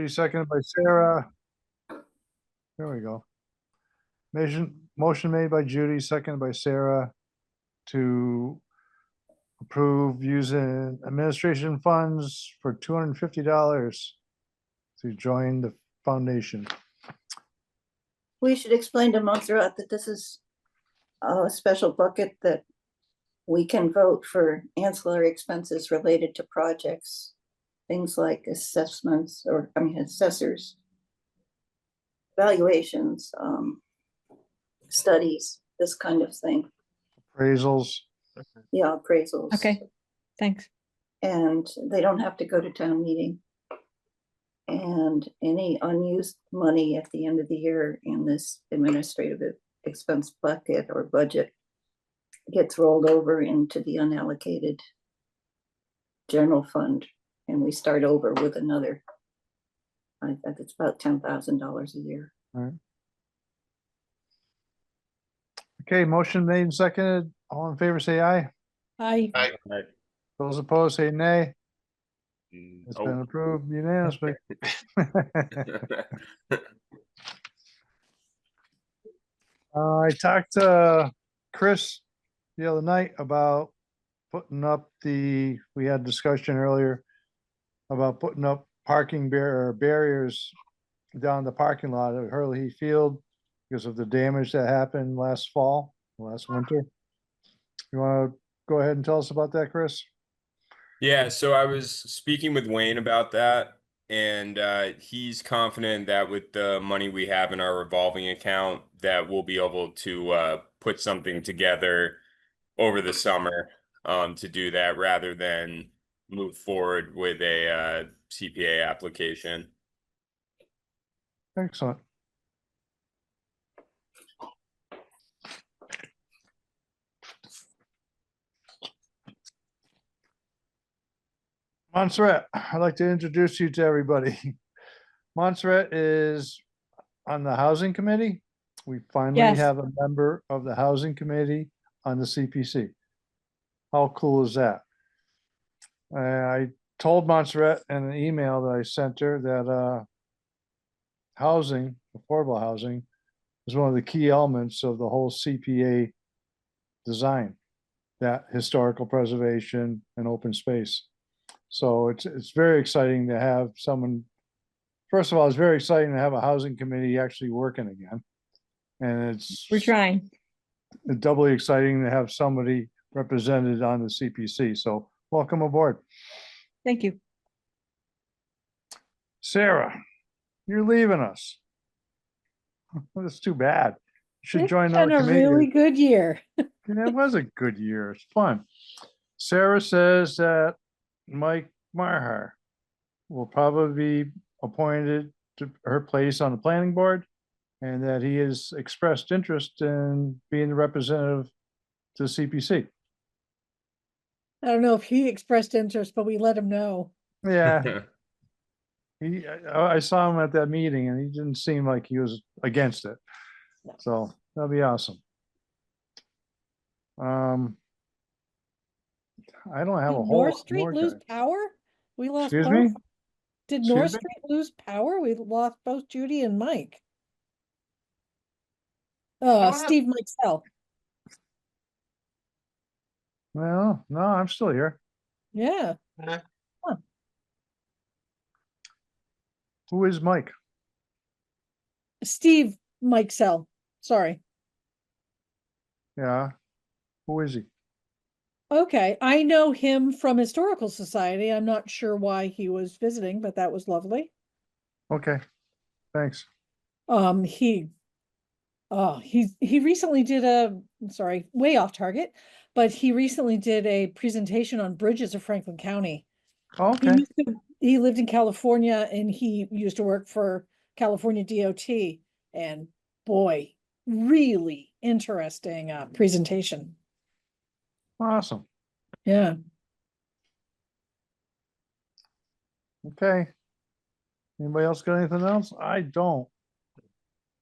seconded by Sarah. There we go. Motion made by Judy, seconded by Sarah to approve using administration funds for $250 to join the foundation. We should explain to Montserrat that this is a special bucket that we can vote for ancillary expenses related to projects, things like assessments, or assessors, valuations, studies, this kind of thing. Appraisals. Yeah, appraisals. Okay, thanks. And they don't have to go to town meeting. And any unused money at the end of the year in this administrative expense bucket or budget gets rolled over into the unallocated general fund, and we start over with another. I think it's about $10,000 a year. All right. Okay, motion made and seconded. All in favor, say aye. Aye. Those opposed, say nay. It's been approved unanimously. I talked to Chris the other night about putting up we had discussion earlier about putting up parking barriers down the parking lot at Hurley Field because of the damage that happened last winter. You want to go ahead and tell us about that, Chris? Yeah, so I was speaking with Wayne about that, and he's confident that with the money we have in our revolving account, that we'll be able to put something together over the summer to do that rather than move forward with a CPA application. Excellent. Montserrat, I'd like to introduce you to everybody. Montserrat is on the housing committee. We finally Yes. have a member of the housing committee on the CPC. How cool is that? I told Montserrat in an email that I sent her that housing, affordable housing, is one of the key elements of the whole CPA design, that historical preservation and open space. So it's very exciting to have someone. First of all, it's very exciting to have a housing committee actually working again. And We're trying. doubly exciting to have somebody represented on the CPC. So welcome aboard. Thank you. Sarah, you're leaving us. That's too bad. You should It's join been our a committee. really good year. It was a good year. It's fun. Sarah says that Mike Marhar will probably be appointed to her place on the planning board, and that he has expressed interest in being the representative to CPC. I don't know if he expressed interest, but we let him know. Yeah, I saw him at that meeting, and he didn't seem like he was against it. No. So that'll be awesome. I don't have a Did whole North lot Street more, lose guys. power? We lost Excuse both. me? Did Excuse North me? Street lose power? We lost both Judy and Mike. Steve Mikesell. Well, no, I'm still here. Yeah. Who is Mike? Steve Mikesell. Sorry. Yeah. Who is he? Okay. I know him from Historical Society. I'm not sure why he was visiting, but that was lovely. Okay. Thanks. He recently did way off target, but he recently did a presentation on bridges of Franklin County. Okay. He lived in California, and he used to work for California DOT, and boy, really interesting presentation. Awesome. Yeah. Okay. Anybody else got anything else? I don't.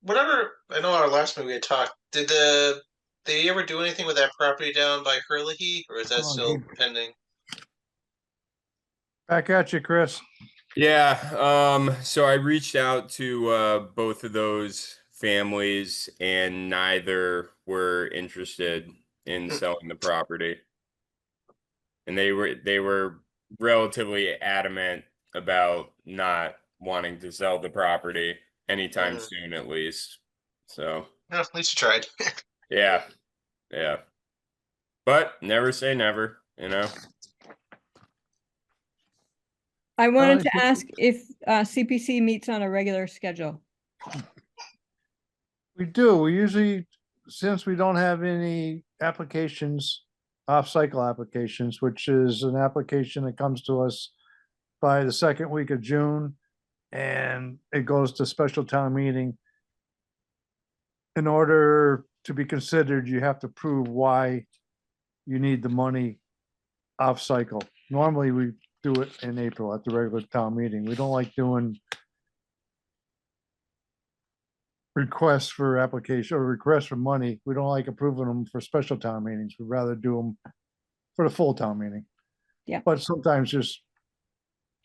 Whatever, I know our last meeting we had talked, did they ever do anything with that property down by Hurley, or is that Oh, still good. pending? Back at you, Chris. Yeah, so I reached out to both of those families and neither were interested in selling the property. And they were relatively adamant about not wanting to sell the property anytime soon, at least. So, No, at least you tried. yeah, yeah. But never say never, you know? I wanted to if- ask if CPC meets on a regular schedule. We do, we usually, since we don't have any applications, off-cycle applications, which is an application that comes to us by the second week of June, and it goes to special town meeting. In order to be considered, you have to prove why you need the money off-cycle. Normally, we do it in April at the regular town meeting. We don't like doing requests for application or requests for money. We don't like approving them for special town meetings. We'd rather do them for the full town meeting. Yeah. But sometimes there's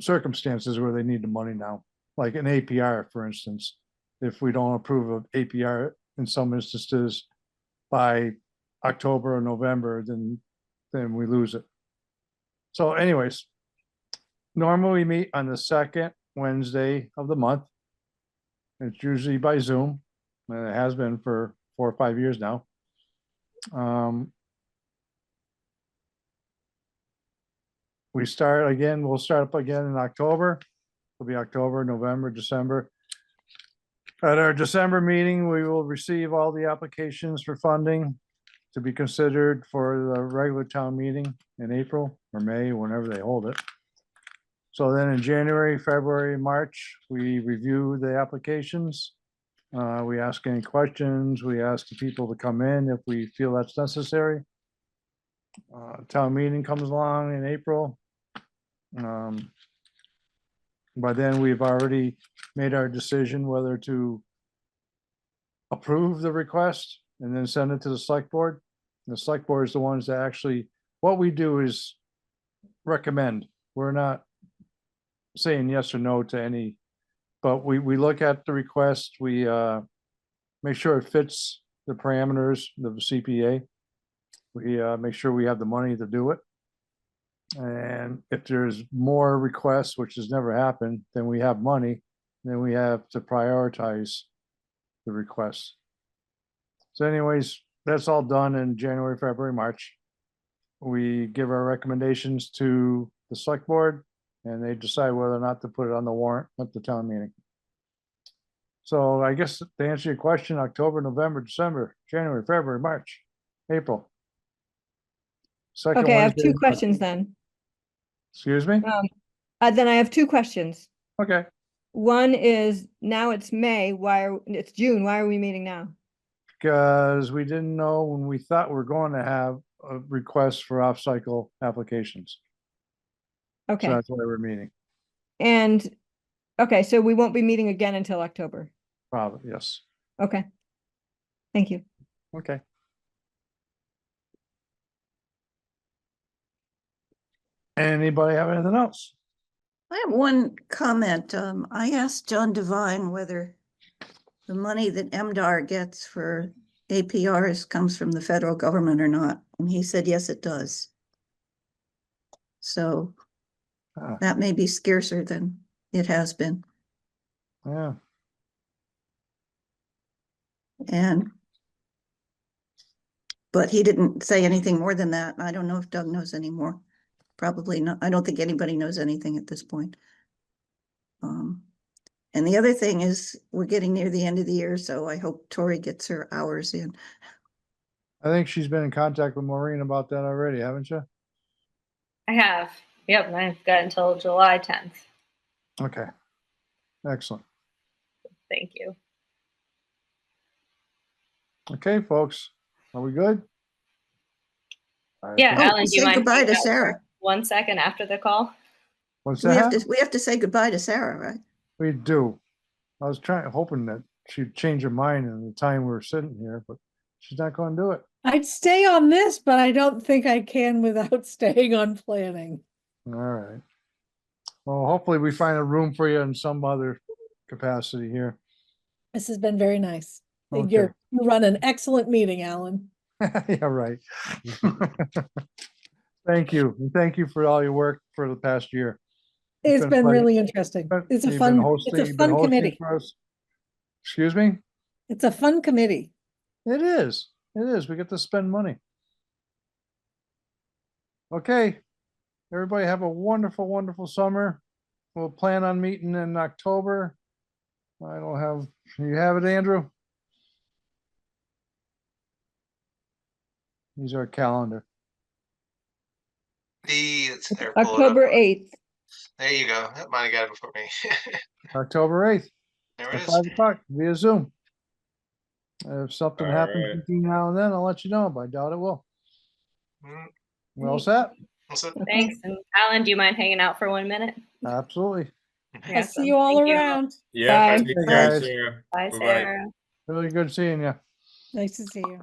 circumstances where they need the money now, like an APR, for instance. If we don't approve of APR in some instances by October or November, then we lose it. So anyways, normally we meet on the second Wednesday of the month. It's usually by Zoom, and it has been for 4 or 5 years now. We'll start up again in October. It'll be October, November, December. At our December meeting, we will receive all the applications for funding to be considered for the regular town meeting in April or May, whenever they hold it. So then in January, February, March, we review the applications. We ask any questions. We ask the people to come in if we feel that's necessary. Town meeting comes along in April. By then, we've already made our decision whether to approve the request and then send it to the select board. The select board is the ones that actually, what we do is recommend. We're not saying yes or no to any, but we look at the request, we make sure it fits the parameters of the CPA. We make sure we have the money to do it. And if there's more requests, which has never happened, then we have money, then we have to prioritize the requests. So anyways, that's all done in January, February, March. We give our recommendations to the select board and they decide whether or not to put it on the warrant at the town meeting. So I guess to answer your question, October, November, December, January, February, March, April. Second Okay, I have Wednesday two in March. questions then. Excuse me? Then I have two questions. Okay, One is, now it's May, it's June, why are we meeting now? because we didn't know when we thought we we're going to have a request for off-cycle applications. So Okay, that's why we're meeting. and, okay, so we won't be meeting again until October. Probably, yes. Okay. Thank you. Okay. Anybody have anything else? I have one comment. I asked John Devine whether the money that MDR gets for APRs comes from the federal government or not, and he said, yes, it does. So Ah. that may be scarcer than it has been. Yeah, But he didn't say anything more than that. I don't know if Doug knows anymore. Probably not. I don't think anybody knows anything at this point. And the other thing is we're getting near the end of the year, so I hope Tori gets her hours in. I think she's been in contact with Maureen about that already, haven't you? I have. Yep, and I've got until July 10th. Okay. Excellent. Thank you. Okay, folks, are we good? I Yeah, think- Alan, do you say mind goodbye hanging to out for Sarah. 1 second after the call? What's We have that? to say goodbye to Sarah, right? We do. I was hoping that she'd change her mind in the time we were sitting here, but she's not going to do it. I'd stay on this, but I don't think I can without staying on planning. All right. Well, hopefully we find a room for you in some other capacity here. This has been very nice. Okay. You run an excellent meeting, Alan. Yeah, right. Thank you. And thank you for all your work for the past year. It's been pleasure. really interesting. It's a You've been fun, hosting- it's a you've been fun hosting committee. for us. Excuse me? It's a fun committee. It is. It is. We get to spend money. Okay. Everybody have a wonderful, wonderful summer. We'll plan on meeting in October. I don't have, you have it, Andrew? Here's our calendar. Let's see here, pull it up. October 8th. There you go. Mine got it before me. October 8th There it at is. 5 o'clock via Zoom. If something All happens right. between now and then, I'll let you know, but I doubt it will. Mm, Well set? what's up? Thanks. And Alan, do you mind hanging out for 1 minute? Absolutely. I'll see you all Thank you. around. Yeah. Bye. Take Hey, care, guys. Sarah. Bye, Bye-bye. Sarah. Really good seeing you. Nice to see you.